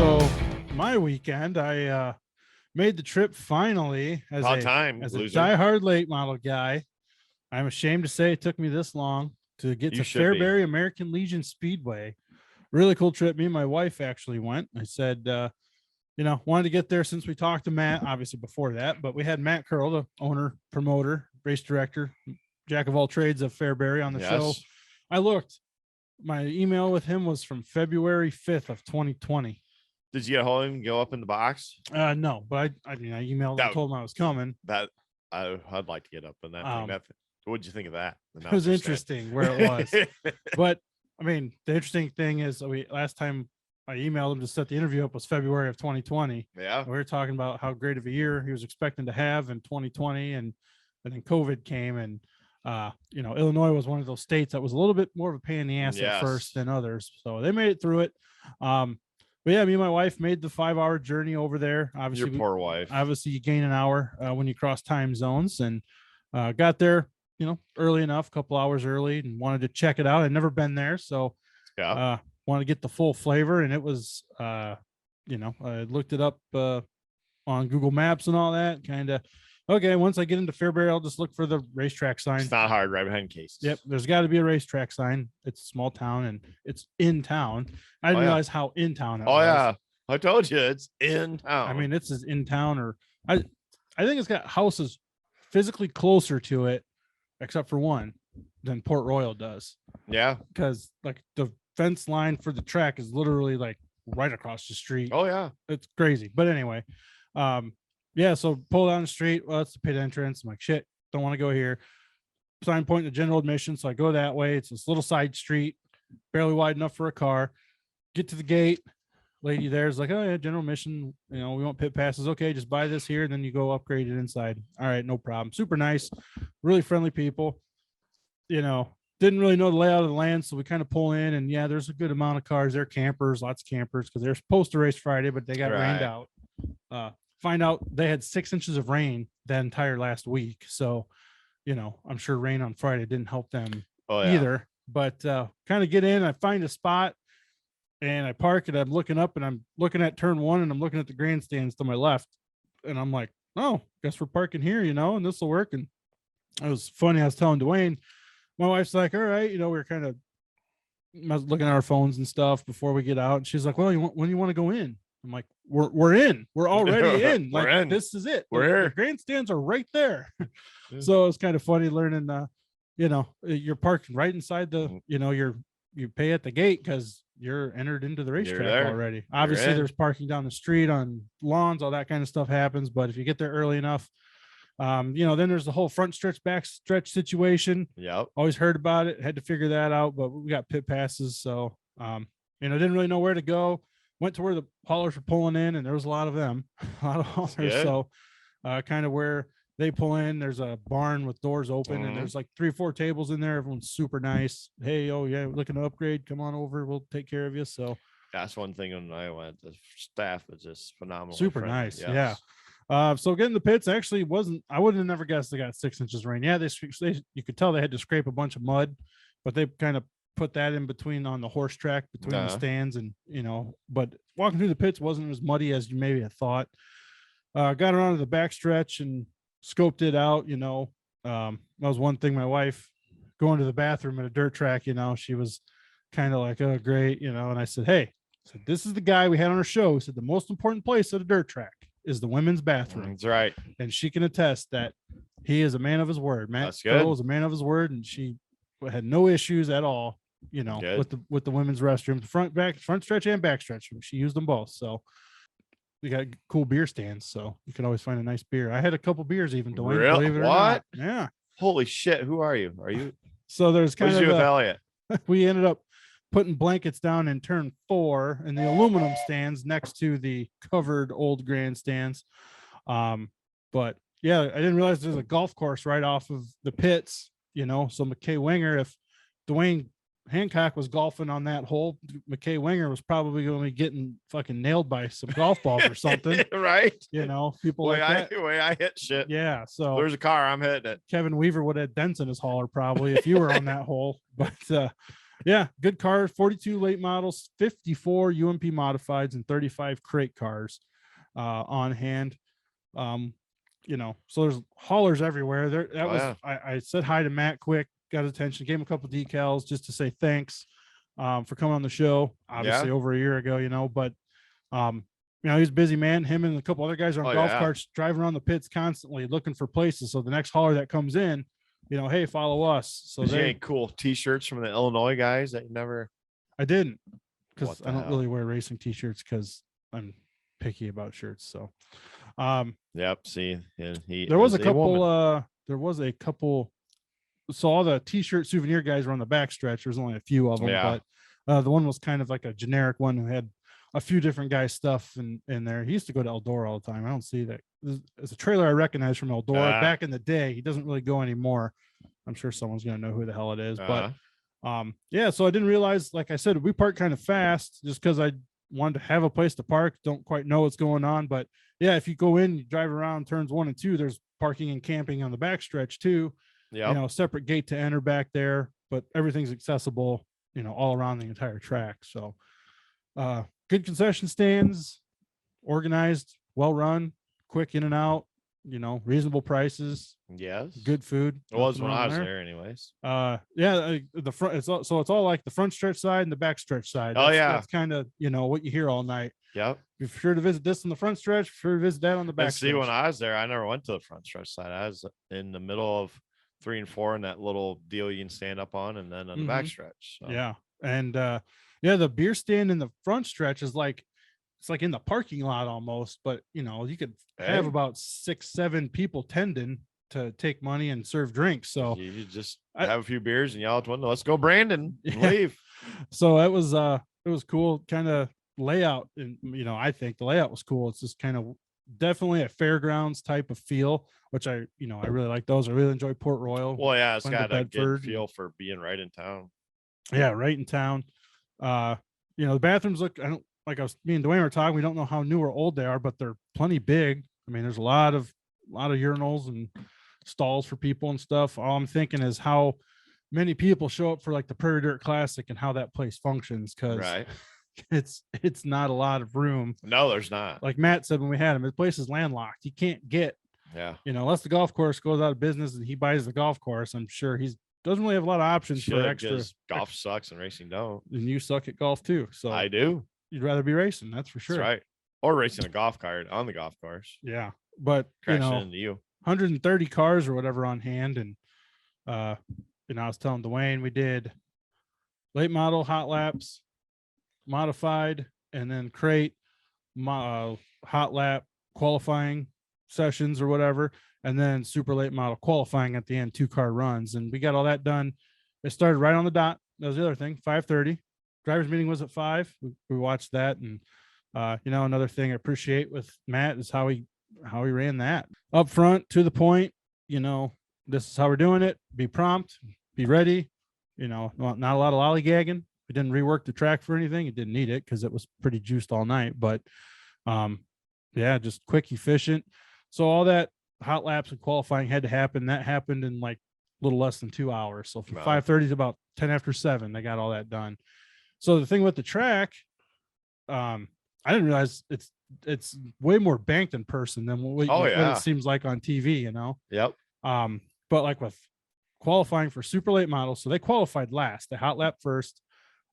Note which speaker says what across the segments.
Speaker 1: So my weekend, I made the trip finally as
Speaker 2: About
Speaker 1: a
Speaker 2: time,
Speaker 1: as a
Speaker 2: loser.
Speaker 1: diehard late model guy. I'm ashamed to say it took me this long to get
Speaker 2: You
Speaker 1: to
Speaker 2: should be.
Speaker 1: Fairbury American Legion Speedway. Really cool trip. Me and my wife actually went. I said, wanted to get there since we talked to Matt, obviously before that, but we had Matt Curl, the owner, promoter, race director, jack of all trades of Fairbury on the show.
Speaker 2: Yes.
Speaker 1: I looked. My email with him was from February 5th of 2020.
Speaker 2: Did you get hold of him and go up in the box?
Speaker 1: No, but I emailed him, told him I was coming.
Speaker 2: That I'd like to get up in that thing. What'd you think of that?
Speaker 1: It was interesting where it was. But I mean, the interesting thing is last time I emailed him to set the interview up was February of 2020.
Speaker 2: Yeah.
Speaker 1: We were talking about how great of a year he was expecting to have in 2020, and then COVID came, and Illinois was one of those states that was a little bit more of a pain in the ass at first than others. So they made it through it. But yeah, me and my wife made the 5-hour journey over there. Obviously,
Speaker 2: your poor wife.
Speaker 1: Obviously, you gain an hour when you cross time zones, and got there, early enough, a couple hours early, and wanted to check it out. I'd never been there, so wanted to get the full flavor. And it was, I looked it up on Google Maps and all that. Kind of okay. Once I get into Fairbury, I'll just look for the racetrack sign.
Speaker 2: It's not hard, right behind Casey's.
Speaker 1: Yep, there's got to be a racetrack sign. It's a small town, and it's in town. I didn't realize how in town it was.
Speaker 2: Yeah, I told you it's in town.
Speaker 1: I mean, it's as in town, or I think it's got houses physically closer to it, except for one, than Port Royal does.
Speaker 2: Yeah,
Speaker 1: because like the fence line for the track is literally like right across the street.
Speaker 2: Oh yeah,
Speaker 1: it's crazy. But anyway, so pull down the street. Well, it's the pit entrance. I'm like, shit, don't want to go here. Sign point to general admission, so I go that way. It's this little side street, barely wide enough for a car. Get to the gate. Lady there's like, oh yeah, general admission. We want pit passes. Okay, just buy this here, and then you go upgrade it inside. All right, no problem. Super nice, really friendly people. Didn't really know the layout of the land, so we kind of pull in, and yeah, there's a good amount of cars. They're campers, lots of campers, because they're supposed to race Friday, but they got rained out. Find out they had 6 inches of rain that entire last week. So, I'm sure rain on Friday didn't help them either. But kind of get in, I find a spot, and I park, and I'm looking up, and I'm looking at turn one, and I'm looking at the grandstands to my left, and I'm like, oh, guess we're parking here, and this will work. And it was funny. I was telling Duane, my wife's like, all right, we're kind of looking at our phones and stuff before we get out. And she's like, well, when you want to go in? I'm like, we're in. We're already in. Like, in. This is it.
Speaker 2: We're here.
Speaker 1: The grandstands are right there. So it's kind of funny learning, you're parked right inside the, you pay at the gate because you're entered into the racetrack already. Obviously, there's parking down the street on lawns, all that kind of stuff happens. But if you get there early enough, then there's the whole front stretch, back stretch situation.
Speaker 2: Yep.
Speaker 1: Always heard about it. Had to figure that out, but we got pit passes. So, didn't really know where to go. Went to where the haulers were pulling in, and there was a lot of them, a lot of haulers. So, kind of where they pull in, there's a barn with doors open, and there's like 3 or 4 tables in there. Everyone's super nice. Hey, oh yeah, we're looking to upgrade. Come on over. We'll take care of you. So
Speaker 2: that's one thing when I went. The staff was just phenomenal.
Speaker 1: Super nice. Yes. Yeah. So getting the pits actually I would have never guessed they got 6 inches of rain. Yeah, they you could tell they had to scrape a bunch of mud, but they kind of put that in between on the horse track between the stands, and but walking through the pits wasn't as muddy as you maybe had thought. Got around to the back stretch and scoped it out. That was one thing. My wife going to the bathroom at a dirt track, she was kind of like, oh great, and I said, hey, this is the guy we had on our show. He said the most important place at a dirt track is the women's bathroom.
Speaker 2: That's right.
Speaker 1: And she can attest that he is a man of his word. Matt Earl is a man of his word, and she had no issues at all, with the women's restroom, front stretch and back stretch. She used them both. So we got cool beer stands, so you can always find a nice beer. I had a couple beers even, Duane.
Speaker 2: Really?
Speaker 1: Believe it or not. Yeah.
Speaker 2: Holy shit. Who are you? Are you?
Speaker 1: So there's kind of
Speaker 2: with Elliott?
Speaker 1: We ended up putting blankets down in turn 4 in the aluminum stands next to the covered old grandstands. But yeah, I didn't realize there's a golf course right off of the pits, so McKay Winger, if Duane Hancock was golfing on that hole, McKay Winger was probably going to be getting fucking nailed by some golf balls or something.
Speaker 2: Right.
Speaker 1: People like that.
Speaker 2: The way I hit shit.
Speaker 1: Yeah. So
Speaker 2: there's a car, I'm hitting it.
Speaker 1: Kevin Weaver would have dents in his hauler probably if you were on that hole. But Yeah, good cars, 42 late models, 54 UMP modifieds, and 35 crate cars on hand. Um, so there's haulers everywhere.
Speaker 2: Oh, yeah.
Speaker 1: I said hi to Matt quick, got his attention, gave him a couple decals just to say thanks for coming on the show, obviously over a year ago, but he's a busy man. Him and a couple other guys are on golf carts driving around the pits constantly looking for places. So the next hauler that comes in, hey, follow us. So
Speaker 2: they ain't cool t-shirts from the Illinois guys that you never.
Speaker 1: I didn't, because I don't really wear racing t-shirts because I'm picky about shirts. So
Speaker 2: yep. See, and
Speaker 1: there was a couple. So all the t-shirt souvenir guys were on the back stretch. There's only a few of them, but the one was kind of like a generic one who had a few different guys' stuff in there. He used to go to Eldora all the time. I don't see that. It's a trailer I recognize from Eldora back in the day. He doesn't really go anymore. I'm sure someone's going to know who the hell it is, but so I didn't realize, like I said, we parked kind of fast just because I wanted to have a place to park. Don't quite know what's going on, but yeah, if you go in, you drive around turns 1 and 2, there's parking and camping on the back stretch too. Yeah, separate gate to enter back there, but everything's accessible, all around the entire track. So good concession stands, organized, well run, quick in and out, reasonable prices.
Speaker 2: Yes,
Speaker 1: good food.
Speaker 2: It was when I was there anyways.
Speaker 1: The front, it's all like the front stretch side and the back stretch side. That's kind of what you hear all night.
Speaker 2: Yep.
Speaker 1: Be sure to visit this on the front stretch, be sure to visit that on the back stretch.
Speaker 2: When I was there, I never went to the front stretch side. I was in the middle of 3 and 4 in that little deal you can stand up on, and then on the back stretch. So.
Speaker 1: Yeah. And the beer stand in the front stretch is like, it's like in the parking lot almost, but you could have about 6-7 people tending to take money and serve drinks. So
Speaker 2: you just have a few beers and yell out the window, "Let's go, Brandon," and leave.
Speaker 1: So it was cool kind of layout. And, I think the layout was cool. It's just kind of definitely a fairgrounds type of feel, which I really like those. I really enjoy Port Royal.
Speaker 2: Well, yeah, it's got a good feel for being right in town.
Speaker 1: Yeah, right in town. The bathrooms look, me and Duane were talking, we don't know how new or old they are, but they're plenty big. I mean, there's a lot of urinals and stalls for people and stuff. All I'm thinking is how many people show up for like the Prairie Dirt Classic and how that place functions, because it's not a lot of room.
Speaker 2: No, there's not.
Speaker 1: Like Matt said when we had him, the place is landlocked. You can't get, unless the golf course goes out of business and he buys the golf course. I'm sure doesn't really have a lot of options for extra.
Speaker 2: Golf sucks and racing don't.
Speaker 1: And you suck at golf too. So
Speaker 2: I do.
Speaker 1: You'd rather be racing, that's for sure.
Speaker 2: That's right. Or racing a golf cart on the golf course.
Speaker 1: Yeah. But
Speaker 2: crashing into you.
Speaker 1: 130 cars or whatever on hand. And I was telling Duane, we did late model, hot laps, modified, and then crate, hot lap qualifying sessions or whatever, and then super late model qualifying at the end, 2-car runs. And we got all that done. It started right on the dot. That was the other thing. 5:30. Drivers meeting was at 5. We watched that. And another thing I appreciate with Matt is how he ran that up front, to the point. This is how we're doing it. Be prompt, be ready. Not a lot of lollygagging. We didn't rework the track for anything. It didn't need it because it was pretty juiced all night. But just quick, efficient. So all that hot laps and qualifying had to happen. That happened in like a little less than 2 hours. So from 5:30 to about 10 after 7, they got all that done. So the thing with the track, I didn't realize it's way more banked in person than what it seems like on TV,
Speaker 2: Yep.
Speaker 1: But like with qualifying for super late models, so they qualified last. They hot lap first.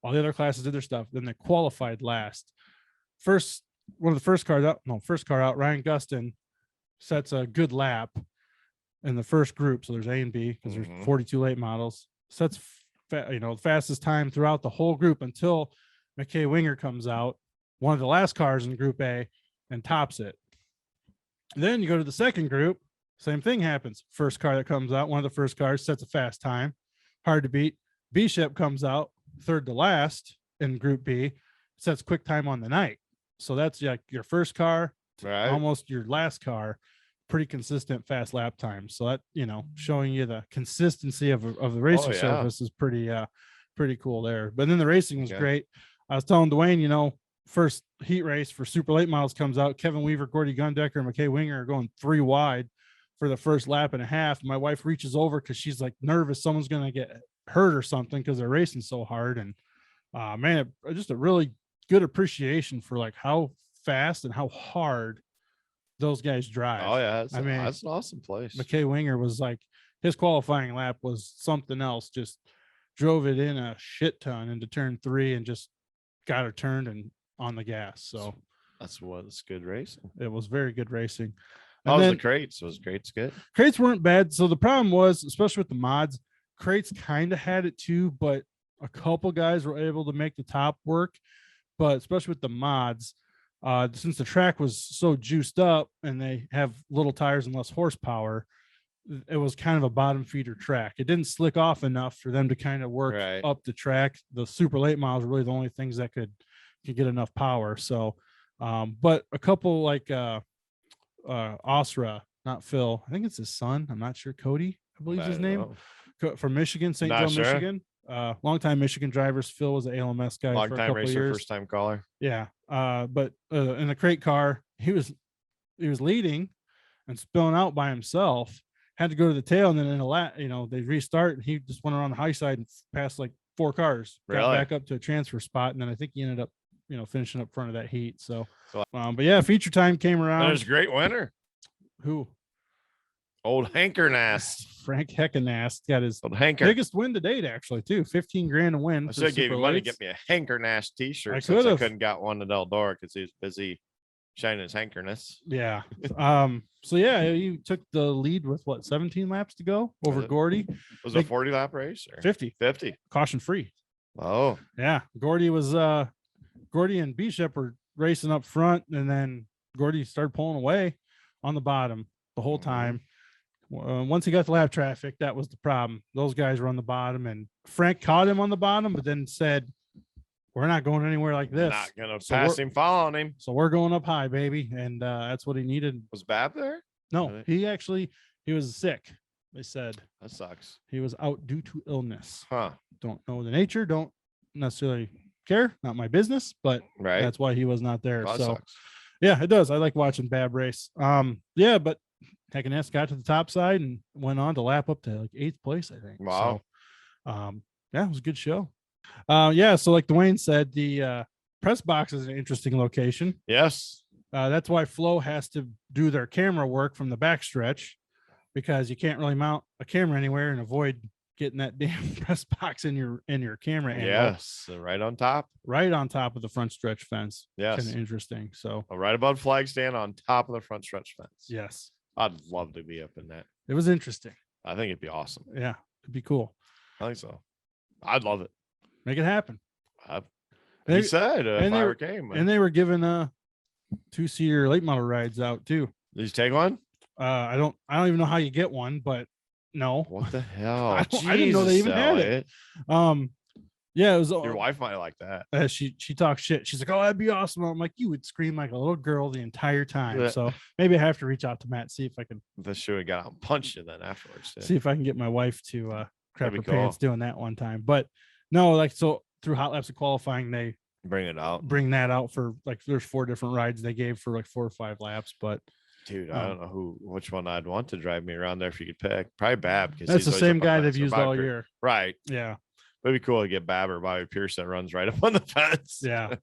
Speaker 1: All the other classes did their stuff. Then they qualified last. First car out, Ryan Gustin sets a good lap in the first group. So there's A and B because there's 42 late models. Sets fastest time throughout the whole group until McKay Winger comes out, one of the last cars in Group A, and tops it. Then you go to the second group, same thing happens. First car that comes out, one of the first cars, sets a fast time, hard to beat. B-Shep comes out, third to last in Group B, sets quick time on the night. So that's like your first car, almost your last car, pretty consistent fast lap time. So that, showing you the consistency of the racing surface is pretty cool there. But then the racing was great. I was telling Duane, first heat race for super late models comes out. Kevin Weaver, Gordy Gundecker, and McKay Winger are going 3 wide for the first lap and a half. My wife reaches over because she's like nervous someone's going to get hurt or something because they're racing so hard. And man, just a really good appreciation for like how fast and how hard those guys drive.
Speaker 2: Oh yeah,
Speaker 1: I mean,
Speaker 2: that's an awesome place.
Speaker 1: McKay Winger was like, his qualifying lap was something else. Just drove it in a shit ton into turn 3 and just got her turned and on the gas. So
Speaker 2: that's good racing.
Speaker 1: It was very good racing.
Speaker 2: And then the crates. Was crates good?
Speaker 1: Crates weren't bad. So the problem was, especially with the mods, crates kind of had it too, but a couple guys were able to make the top work. But especially with the mods, since the track was so juiced up and they have little tires and less horsepower, it was kind of a bottom feeder track. It didn't slick off enough for them to kind of work up the track. The super late models were really the only things that could get enough power. So, but a couple like Osra, not Phil, I think it's his son, I'm not sure, Cody, I believe his name, from Michigan, St. Joe, Michigan. Longtime Michigan drivers. Phil was an ALMS guy for a couple of years.
Speaker 2: First time caller.
Speaker 1: Yeah. But in the crate car, he was leading and spilling out by himself, had to go to the tail, and then in a lap, they restart, and he just went around the high side and passed like 4 cars, got back up to a transfer spot, and then I think he ended up finishing up front of that heat. So but yeah, feature time came around.
Speaker 2: There's a great winner.
Speaker 1: Who?
Speaker 2: Old Hankernast.
Speaker 1: Frank Heckenast got his biggest win to date, actually, too. 15 grand to win.
Speaker 2: I should gave you money to get me a Hankernast t-shirt. I couldn't got one at Eldora because he was busy shining his hankerness.
Speaker 1: Yeah. So yeah, he took the lead with 17 laps to go over Gordy.
Speaker 2: Was it a 40 lap race or
Speaker 1: 50 caution free?
Speaker 2: Oh
Speaker 1: yeah, Gordy and Bishop were racing up front, and then Gordy started pulling away on the bottom the whole time. Once he got the lap traffic, that was the problem. Those guys were on the bottom, and Frank caught him on the bottom, but then said, "We're not going anywhere like this.
Speaker 2: Not gonna pass him, following him.
Speaker 1: So we're going up high, baby." And that's what he needed.
Speaker 2: Was Bab there?
Speaker 1: No, he was sick. They said
Speaker 2: that sucks.
Speaker 1: He was out due to illness.
Speaker 2: Huh?
Speaker 1: Don't know the nature. Don't necessarily care. Not my business. But that's why he was not there.
Speaker 2: Well,
Speaker 1: so
Speaker 2: sucks.
Speaker 1: Yeah, it does. I like watching Bab race. Yeah, but Heckenest got to the top side and went on to lap up to like 8th place, I think.
Speaker 2: Wow.
Speaker 1: So, yeah, it was a good show. Yeah, so like Duane said, the press box is an interesting location.
Speaker 2: Yes.
Speaker 1: That's why Flo has to do their camera work from the backstretch, because you can't really mount a camera anywhere and avoid getting that damn press box in your camera angle.
Speaker 2: Yes, right on top
Speaker 1: of the front stretch fence.
Speaker 2: Yes,
Speaker 1: kind of interesting. So
Speaker 2: right above flag stand on top of the front stretch fence.
Speaker 1: Yes,
Speaker 2: I'd love to be up in that.
Speaker 1: It was interesting.
Speaker 2: I think it'd be awesome.
Speaker 1: Yeah, it'd be cool.
Speaker 2: I think so. I'd love it.
Speaker 1: Make it happen.
Speaker 2: He said if I ever came.
Speaker 1: And they were giving 2-seater late model rides out too.
Speaker 2: Did you take one?
Speaker 1: I don't even know how you get one, but no.
Speaker 2: What the hell?
Speaker 1: I didn't know they even had it. Yeah, it was.
Speaker 2: Your wife might like that.
Speaker 1: She talks shit. She's like, "Oh, that'd be awesome." I'm like, "You would scream like a little girl the entire time." So maybe I have to reach out to Matt, see if I can.
Speaker 2: The shoe got out and punched you then afterwards.
Speaker 1: See if I can get my wife to crap her pants doing that one time. But no, like, so through hot laps of qualifying, they bring that out for like, there's 4 different rides they gave for like 4 or 5 laps. But
Speaker 2: dude, I don't know which one I'd want to drive me around there if you could pick. Probably Bab, because
Speaker 1: that's the same guy they've used all year.
Speaker 2: Right.
Speaker 1: Yeah.
Speaker 2: It'd be cool to get Bab or Bobby Pierce that runs right up on the fence.
Speaker 1: Yeah.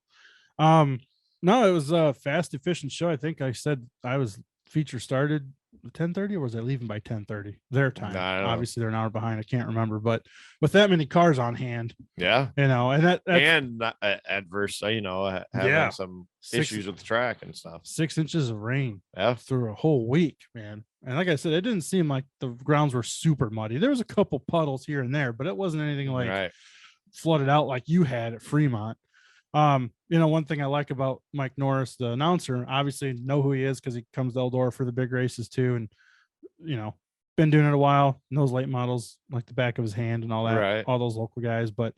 Speaker 1: No, it was a fast, efficient show. I think I said I was feature started 10:30, or was I leaving by 10:30 their time? Obviously they're an hour behind. I can't remember, but with that many cars on hand,
Speaker 2: and adverse, having some issues with the track and stuff. 6
Speaker 1: inches of rain through a whole week, man. And like I said, it didn't seem like the grounds were super muddy. There was a couple puddles here and there, but it wasn't anything like flooded out like you had at Fremont. One thing I like about Mike Norris, the announcer, obviously know who he is because he comes to Eldora for the big races too, and been doing it a while, knows late models like the back of his hand and all that, all those local guys. But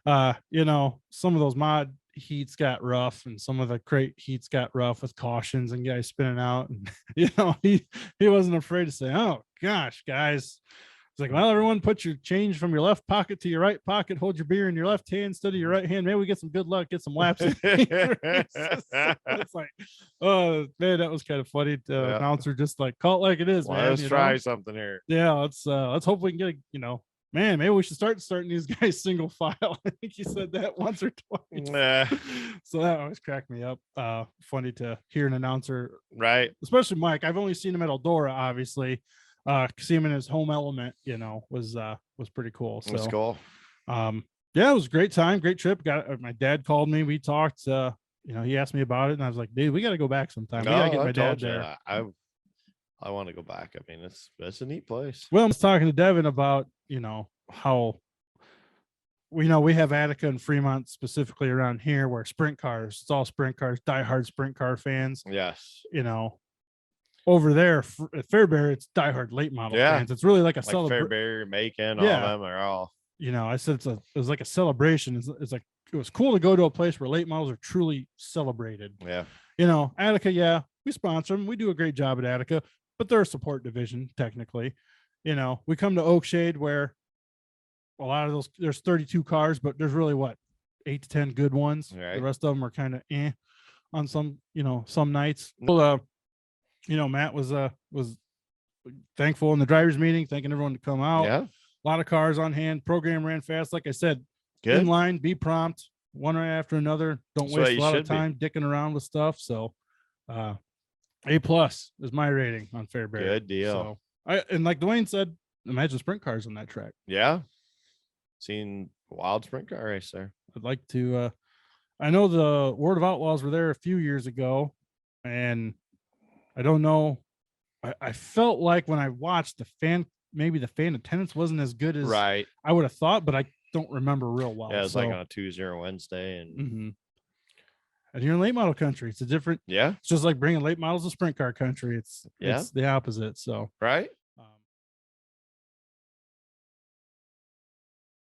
Speaker 1: some of those mod heats got rough, and some of the crate heats got rough with cautions and guys spinning out, and he wasn't afraid to say, "Oh gosh, guys." It's like, "Well, everyone put your change from your left pocket to your right pocket, hold your beer in your left hand instead of your right hand. Maybe we get some good luck, get some laps." It's like, oh man, that was kind of funny. Announcer just like, call it like it is, man.
Speaker 2: Let's try something here.
Speaker 1: Yeah, let's hope we can get man, maybe we should starting these guys single file. I think he said that once or twice.
Speaker 2: Nah,
Speaker 1: So that always cracked me up. Funny to hear an announcer,
Speaker 2: right.
Speaker 1: especially Mike. I've only seen him at Eldora, obviously. See him in his home element, was pretty cool. So
Speaker 2: Let's go.
Speaker 1: yeah, it was a great time, great trip. My dad called me, we talked, he asked me about it, and I was like, dude, we got to go back sometime. We got to get
Speaker 2: I
Speaker 1: my dad
Speaker 2: told you,
Speaker 1: there.
Speaker 2: I want to go back. I mean, it's a neat place.
Speaker 1: Well, I was talking to Devin about, how we have Attica and Fremont specifically around here where sprint cars, it's all sprint cars, diehard sprint car fans.
Speaker 2: Yes.
Speaker 1: Over there at Fairbury, it's diehard late model fans. It's really like a celebration.
Speaker 2: Fairbury, Macon, all of them are all.
Speaker 1: I said it was like a celebration. It's like it was cool to go to a place where late models are truly celebrated.
Speaker 2: Yeah.
Speaker 1: Attica, we sponsor them. We do a great job at Attica, but they're a support division technically. We come to Oakshade where a lot of those, there's 32 cars, but there's really 8 to 10 good ones.
Speaker 2: Right.
Speaker 1: The rest of them are kind of on some, some nights. Well, Matt was thankful in the drivers meeting, thanking everyone to come out.
Speaker 2: Yeah.
Speaker 1: A lot of cars on hand. Program ran fast. Like I said,
Speaker 2: Good.
Speaker 1: in line, be prompt, one right after another. Don't
Speaker 2: That's
Speaker 1: waste a lot of time dicking around with stuff. So, A+ is my rating on Fairbury.
Speaker 2: Good deal.
Speaker 1: So and like Duane said, imagine sprint cars on that track.
Speaker 2: Yeah. Seen wild sprint car race there.
Speaker 1: I'd like to. I know the World of Outlaws were there a few years ago, and I don't know. I felt like when I watched maybe the fan attendance wasn't as good as
Speaker 2: right.
Speaker 1: I would have thought, but I don't remember real well.
Speaker 2: Yeah, it was like on a Tuesday or Wednesday, and
Speaker 1: and you're in late model country. It's a different.
Speaker 2: Yeah,
Speaker 1: it's just like bringing late models to sprint car country. It's the opposite. So
Speaker 2: right.